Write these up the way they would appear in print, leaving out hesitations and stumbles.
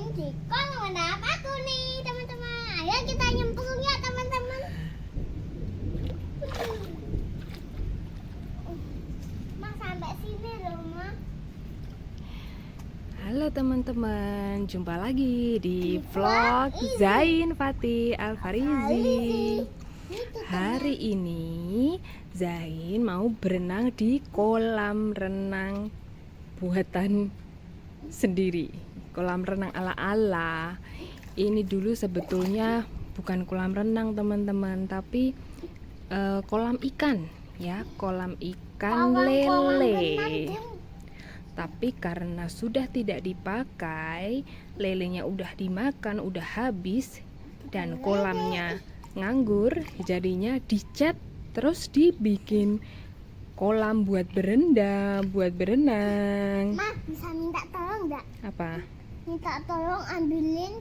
di kolam renang aku nih teman-teman. Ayo kita nyemplung ya teman-teman. Mak sampai sini loh mak. Halo teman-teman, jumpa lagi di vlog Zain Fatih Alfarizi. Hari ini Zain mau berenang di kolam renang buatan sendiri, kolam renang ala-ala. Ini dulu sebetulnya bukan kolam renang teman-teman, tapi kolam ikan ya, kolam ikan lele. Tapi karena sudah tidak dipakai, lelenya udah dimakan, udah habis, dan kolamnya nganggur, jadinya dicat terus dibikin kolam buat berendam, buat berenang. Ma, bisa minta tolong nggak? Apa? Minta tolong ambilin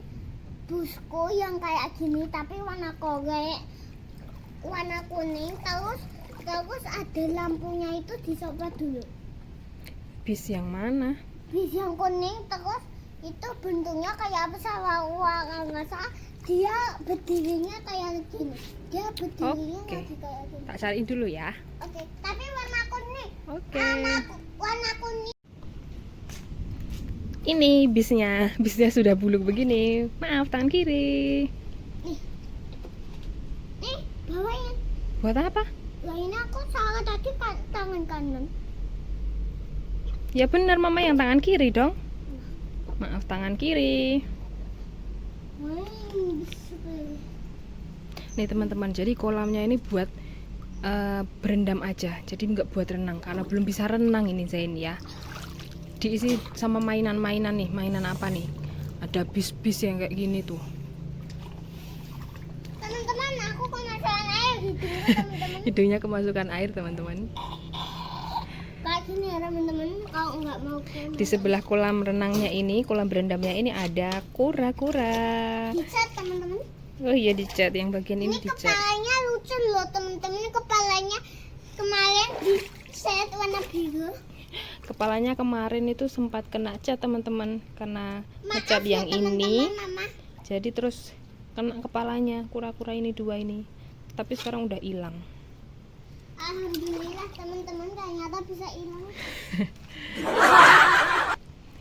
busko yang kayak gini tapi warna warna kuning, terus ada lampunya itu dicoba dulu. Bis yang mana? Bis yang kuning, terus itu bentuknya kayak pesawat nggak salah. Dia berdirinya kayak gini. Dia berdirinya Oke. kayak gini. Tak cariin dulu ya. Oke, tapi warna kuning. Oke. Warna kuning. Ini bisnya sudah buluk begini. Maaf, tangan kiri. Nih, bawain. Buat apa? Lah ini aku salah tadi tangan kanan. Ya benar, mama yang tangan kiri dong. Maaf, tangan kiri. Nih teman-teman, jadi kolamnya ini buat berendam aja, jadi nggak buat renang karena belum bisa renang ini Zain ya. Diisi sama mainan-mainan nih. Mainan apa nih? Ada bis-bis yang kayak gini tuh. Teman-teman, aku kemasukan air hidungnya teman-teman. Hidungnya kemasukan air teman-teman. Kayak gini ya teman-teman, kalau nggak mau Di sebelah kolam renangnya ini, kolam berendamnya ini ada kura-kura. dicat teman-teman. Oh iya, dicat, yang bagian ini Ini dicat. kepalanya lucu loh teman-teman. Kepalanya kemarin dicat warna biru. Kepalanya kemarin itu sempat kena cat teman-teman, karena Maaf ngecat ya, yang ini. teman-teman, Mama. Jadi terus kena kepalanya kura-kura ini, dua ini. Tapi sekarang udah hilang. Alhamdulillah teman-teman, ternyata bisa hilang.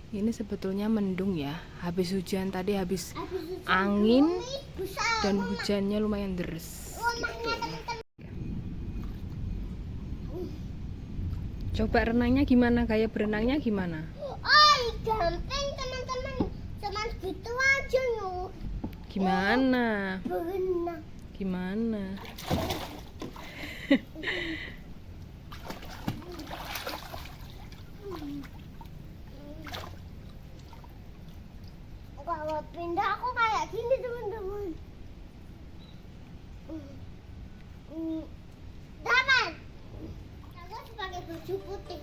Ini sebetulnya mendung ya. Habis hujan tadi, habis Habis hujan angin bumi besar. dan hujannya lumayan deres. Rumahnya teman-teman. Coba renangnya gimana? Gaya berenangnya gimana? Oh, gampang teman-teman. Cuma gitu aja loh. Gimana? Berenang. Gimana? Kalau pindah aku kayak gini teman-teman. Dapat. Aku harus pakai baju putih.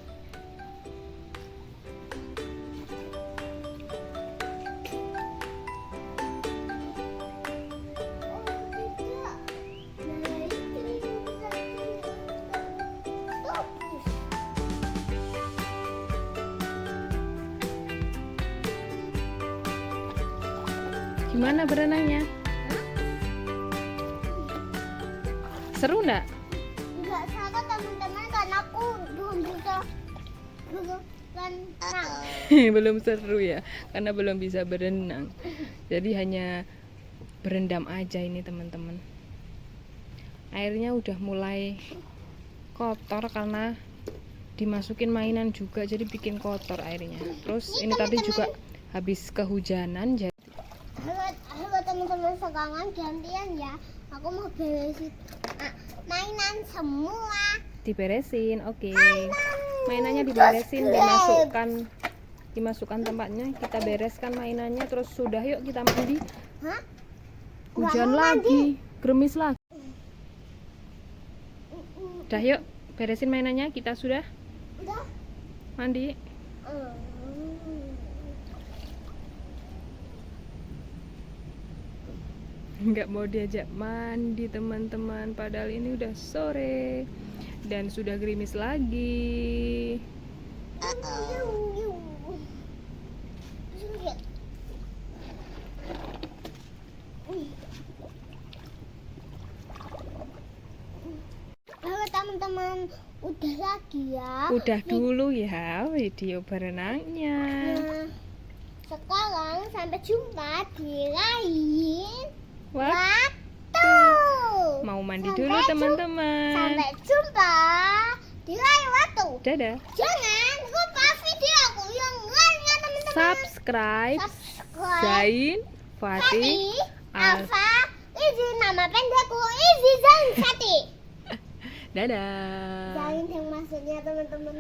Oh, tidak. Nah, itu bagus. Gimana berenangnya? Seru enggak? Enggak salah teman-teman karena aku belum bisa berenang. Belum seru ya, karena belum bisa berenang. Jadi hanya berendam aja ini teman-teman. Airnya udah mulai kotor karena dimasukin mainan juga, jadi bikin kotor airnya. Terus ini tadi juga habis kehujanan, jadi Halo teman-teman, sekarang gantian ya. Aku mau beresin mainan semua. diberesin. Oke. Mainan. Mainannya diberesin, dimasukkan tempatnya, kita bereskan mainannya, terus sudah, yuk kita mandi. Hah? Hujan Nggak mau lagi, gerimis lagi. Udah, yuk beresin mainannya, kita sudah Udah. mandi. Nggak mau diajak mandi teman-teman, padahal ini udah sore dan sudah gerimis lagi. teman-teman udah lagi ya. Udah dulu ya video berenangnya. Nah, sekarang sampai jumpa di lain Wah, waktu. mau mandi Sampai dulu jumpa. teman-teman. Sampai jumpa di lain waktu. Dadah. Jangan lupa video aku yang lainnya teman-teman. Subscribe Subscribe. Zain Fatih Fatih, Al. Alfa, Izzy, nama pendekku Izzy Zain Fatih. Dadah. Zain yang maksudnya teman-teman.